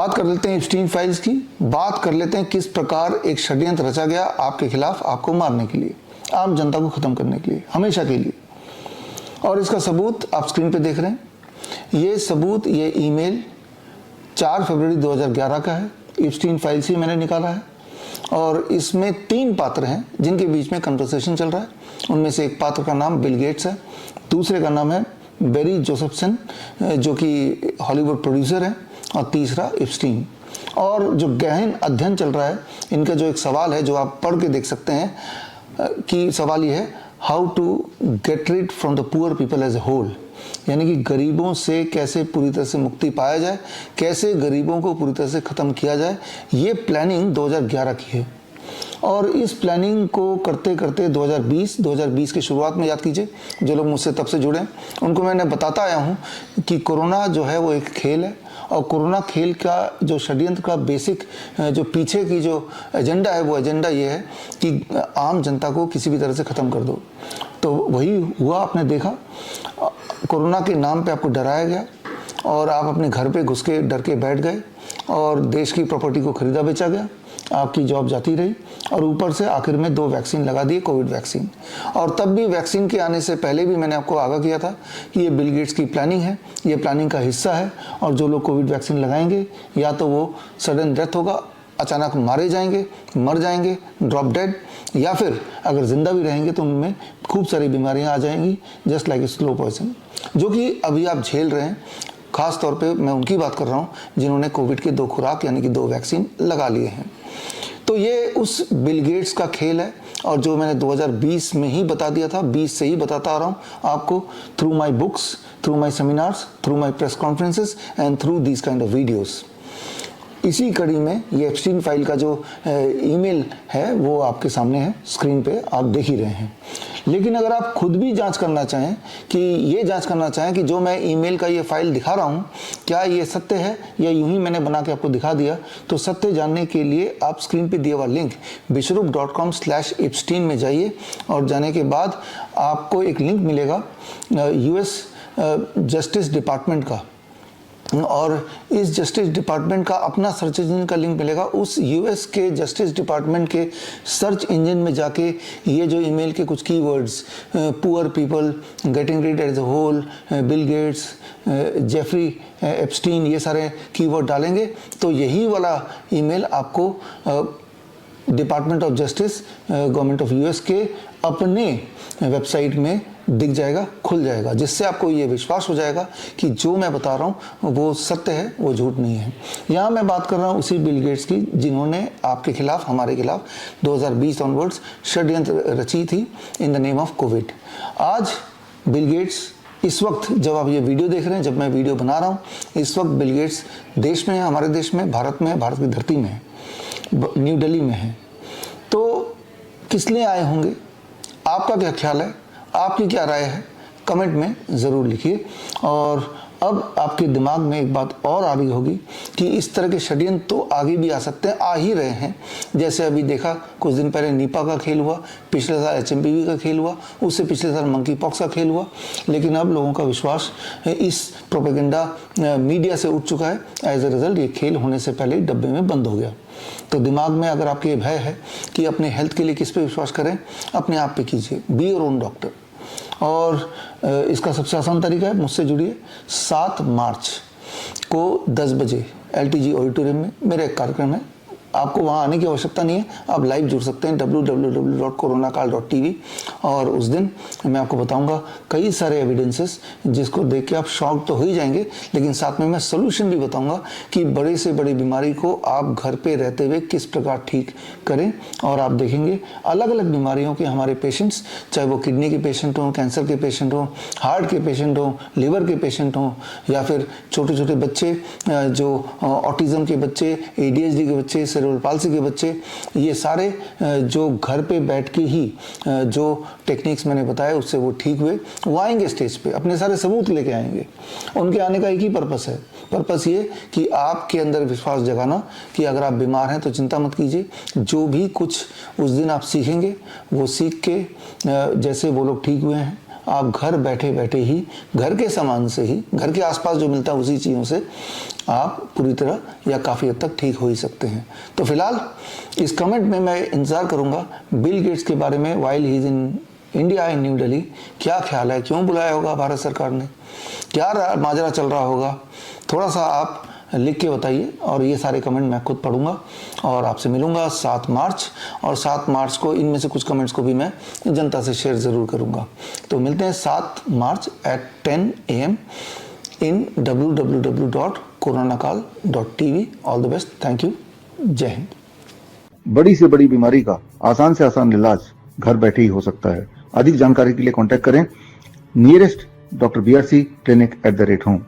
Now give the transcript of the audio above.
बात कर लेते हैं एप्स्टीन फाइल्स की। बात कर लेते हैं किस प्रकार एक षड्यंत्र रचा गया आपके खिलाफ, आपको मारने के लिए, आम जनता को खत्म करने के लिए, हमेशा के लिए। और इसका सबूत आप स्क्रीन पे देख रहे हैं। ये सबूत, ये ईमेल 4 फरवरी 2011 का है। एप्स्टीन फाइल से मैंने निकाला है और इसमें 3 पात्र हैं जिनके बीच में कन्वर्सेशन चल रहा है। उनमें से एक पात्र का नाम बिल गेट्स है, दूसरे का नाम है बेरी जोसेफसन जो कि हॉलीवुड प्रोड्यूसर है, और तीसरा एप्स्टीन। और जो गहन अध्ययन चल रहा है, इनका जो एक सवाल है जो आप पढ़ के देख सकते हैं कि सवाल ये है, how to get rid from the poor people as a whole, यानी कि गरीबों से कैसे पूरी तरह से मुक्ति पाया जाए, कैसे गरीबों को पूरी तरह से ख़त्म किया जाए। ये प्लानिंग 2011 की है और इस प्लानिंग को करते करते 2020 की शुरुआत में, याद कीजिए जो लोग मुझसे तब से जुड़े हैं उनको मैंने बताता आया हूँ कि कोरोना जो है वो एक खेल है और कोरोना खेल का जो षड्यंत्र का बेसिक जो पीछे की जो एजेंडा है वो एजेंडा ये है कि आम जनता को किसी भी तरह से ख़त्म कर दो। तो वही हुआ, आपने देखा। कोरोना के नाम पे आपको डराया गया और आप अपने घर पे घुस के डर के बैठ गए और देश की प्रॉपर्टी को खरीदा बेचा गया, आपकी जॉब जाती रही और ऊपर से आखिर में 2 वैक्सीन लगा दिए, कोविड वैक्सीन। और तब भी वैक्सीन के आने से पहले भी मैंने आपको आगाह किया था कि ये बिल गेट्स की प्लानिंग है, ये प्लानिंग का हिस्सा है और जो लोग कोविड वैक्सीन लगाएंगे या तो वो सडन डेथ होगा, अचानक मारे जाएंगे, मर जाएंगे, ड्रॉप डेड, या फिर अगर जिंदा भी रहेंगे तो उनमें खूब सारी बीमारियां आ जाएंगी, जस्ट लाइक स्लो पॉइजन, जो कि अभी आप झेल रहे हैं। खास तौर पे मैं उनकी बात कर रहा हूँ जिन्होंने कोविड के 2 खुराक यानी कि 2 वैक्सीन लगा लिए हैं। तो ये उस बिल गेट्स का खेल है और जो मैंने 2020 में ही बता दिया था, 20 से ही बताता आ रहा हूँ आपको, through my books, through my seminars, through my press conferences and through these kind of videos. इसी कड़ी में ये एप्स्टीन फाइल का जो ईमेल है वो आपके सामने है, स्क्रीन पे आप देख ही रहे हैं। लेकिन अगर आप खुद भी जांच करना चाहें कि ये जांच करना चाहें कि जो मैं ईमेल का ये फाइल दिखा रहा हूँ क्या ये सत्य है या यूं ही मैंने बना के आपको दिखा दिया, तो सत्य जानने के लिए आप स्क्रीन पे दिया हुआ लिंक bishrup.com/epstein में जाइए और जाने के बाद आपको एक लिंक मिलेगा US जस्टिस डिपार्टमेंट का, और इस जस्टिस डिपार्टमेंट का अपना सर्च इंजन का लिंक मिलेगा। उस US के जस्टिस डिपार्टमेंट के सर्च इंजन में जाके ये जो ईमेल के कुछ keywords, poor people, getting rid as a whole, Bill Gates, Jeffrey Epstein, ये सारे कीवर्ड डालेंगे तो यही वाला ईमेल आपको department of justice government of US के अपने वेबसाइट में दिख जाएगा, खुल जाएगा, जिससे आपको ये विश्वास हो जाएगा कि जो मैं बता रहा हूँ वो सत्य है, वो झूठ नहीं है। यहाँ मैं बात कर रहा हूँ उसी बिल गेट्स की जिन्होंने आपके खिलाफ, हमारे खिलाफ 2020 ऑनवर्ड्स षड्यंत्र रची थी in the name of Covid. आज बिल गेट्स, इस वक्त जब आप ये वीडियो देख रहे हैं, जब मैं वीडियो बना रहा हूँ, इस वक्त बिल गेट्स देश में है, हमारे देश में, भारत में, भारत की धरती में है, न्यू दिल्ली में है। तो किस लिए आए होंगे? आपका क्या ख्याल है, आपकी क्या राय है, कमेंट में ज़रूर लिखिए। और अब आपके दिमाग में एक बात और आ रही होगी कि इस तरह के षड्यंत्र तो आगे भी आ सकते हैं, आ ही रहे हैं। जैसे अभी देखा कुछ दिन पहले निपा का खेल हुआ, पिछले साल HMPV का खेल हुआ, उससे पिछले साल मंकी पॉक्स का खेल हुआ। लेकिन अब लोगों का विश्वास इस प्रोपेगेंडा मीडिया से उठ चुका है। एज ए रिजल्ट ये खेल होने से पहले ही डब्बे में बंद हो गया। तो दिमाग में अगर आपके भय है कि अपने हेल्थ के लिए किस पे विश्वास करें, अपने आप पे कीजिए, बी योर ओन डॉक्टर। और इसका सबसे आसान तरीका है, मुझसे जुड़िए। 7 मार्च को 10 बजे LTG ऑडिटोरियम में मेरा एक कार्यक्रम है। आपको वहाँ आने की आवश्यकता नहीं है, आप लाइव जुड़ सकते हैं www.coronakal.tv। और उस दिन मैं आपको बताऊंगा कई सारे एविडेंसेस जिसको देख के आप शॉक तो हो ही जाएंगे, लेकिन साथ में मैं सोल्यूशन भी बताऊंगा कि बड़े से बड़ी बीमारी को आप घर पे रहते हुए किस प्रकार ठीक करें। और आप देखेंगे अलग अलग बीमारियों के हमारे पेशेंट्स, चाहे वो किडनी के पेशेंट हों, कैंसर के पेशेंट हों, हार्ट के पेशेंट हों, लिवर के पेशेंट हों, या फिर छोटे छोटे बच्चे जो ऑटिज्म के बच्चे, ADHD के बच्चे, सेरेब्रल पाल्सी के बच्चे, ये सारे जो घर पे बैठ के ही जो टेक्निक्स मैंने बताया उससे वो ठीक हुए, वो आएंगे स्टेज पे, अपने सारे सबूत लेके आएंगे। उनके आने का एक ही पर्पस है, पर्पस ये कि आपके अंदर विश्वास जगाना कि अगर आप बीमार हैं तो चिंता मत कीजिए। जो भी कुछ उस दिन आप सीखेंगे वो सीख के जैसे वो लोग ठीक हुए हैं आप घर बैठे बैठे ही घर के सामान से ही, घर के आसपास जो मिलता है उसी चीज़ों से आप पूरी तरह या काफ़ी हद तक ठीक हो ही सकते हैं। तो फिलहाल इस कमेंट में मैं इंतज़ार करूँगा बिल गेट्स के बारे में, while he is in India in new Delhi, क्या ख्याल है, क्यों बुलाया होगा भारत सरकार ने, क्या माजरा चल रहा होगा, थोड़ा सा आप लिख के बताइए। और ये सारे कमेंट मैं खुद पढ़ूंगा और आपसे मिलूंगा 7 मार्च, और 7 मार्च को इनमें से कुछ कमेंट्स को भी मैं जनता से शेयर ज़रूर करूंगा। तो मिलते हैं 7 मार्च at 10 AM in www.coronakal.tv। All the best, thank you, जय हिंद। बड़ी से बड़ी बीमारी का आसान से आसान इलाज घर बैठे ही हो सकता है। अधिक जानकारी के लिए कांटेक्ट करें nearest Dr. BRC clinic @ home।